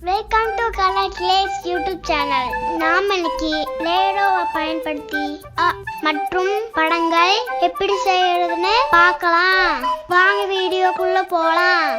Welcome to colour glaze YouTube channel. நாம் இன்னைக்கு பிளேடோவை பயன்படுத்தி மற்றும் படங்கள் எப்படி செய்யறதுன்னு பார்க்கலாம். வாங்க வீடியோக்குள்ள போலாம்.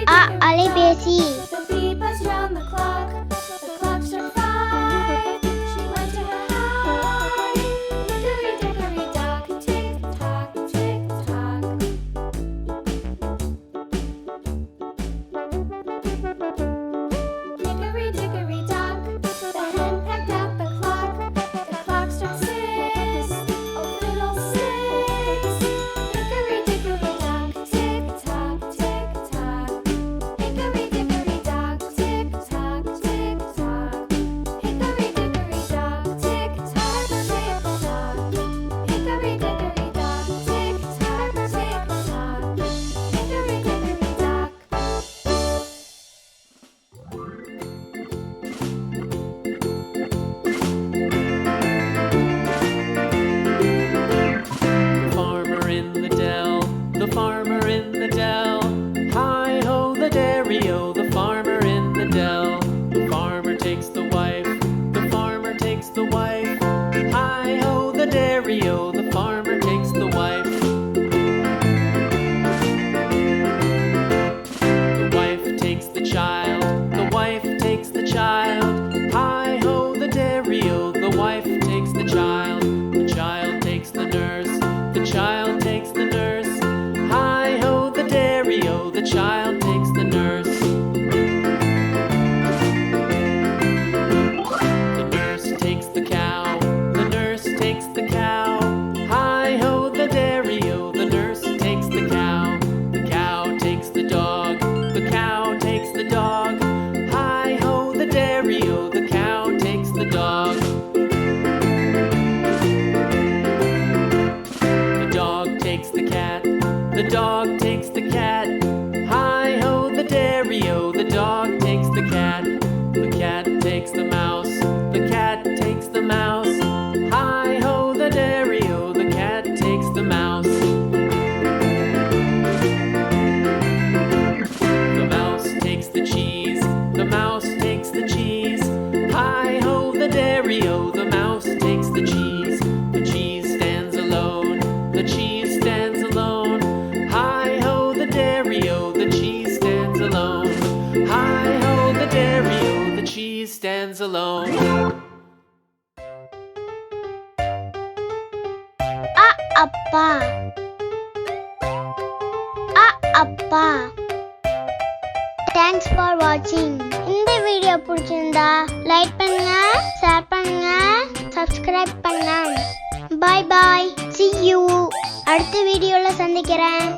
A அலைபேசி. The bee buzzed round the clock. The clock struck 5. She went to her hive. Hickory dickory dock, tick tock, tick tock. Hickory dickory dock, the hen pecked at the clock. The clock struck 6. Oh fiddle-six. Hickory dickory dock, tick tock, tick tock. Hickory dickory dock, tick tock, tick tock. Hickory dickory dock, tick tock, tick tock. Hickory dickory dock, tick tock, tick tock. Hickory dickory dock. The farmer in the dell. Hi-ho, the dairy-o, the farmer in the dell. The farmer takes the wife, the farmer takes the wife. Hi-ho, the dairy-o, the farmer takes the wife. The wife takes the child, the wife takes the child. Hi-ho, the dairy-o, the wife takes the child. The child takes the nurse, the child takes the nurse. Hi-ho, the dairy-o, the child takes the nurse. The nurse takes the cow, the nurse takes the cow. Hi-ho, the dairy-o, the nurse takes the cow. The cow takes the dog, the cow takes the dog. Hi-ho, the dairy-o, the cow takes the dog. The dog takes the cat, the dog takes the cat. Hi-ho, the dairy-o, the dog takes the cat. The cat takes the mouse, the cat takes the mouse. Hi-ho, the dairy-o, the cat takes the mouse. The mouse takes the cheese, the mouse takes the cheese. Hi-ho, the dairy-o, the mouse takes the cheese. The cheese stands alone, the cheese stands alone. Hi-ho, the dairy-o, the cheese stands alone. Hi-ho, the dairy-o, the cheese stands alone. A அப்பா. A அப்பா. Thanks for watching. இந்த video பிடிச்சிருந்தா like பண்ணுங்க, share பண்ணுங்க, subscribe பண்ணுங்க. Bye bye. See you. அடுத்த வீடியோல சந்திக்கிறேன்.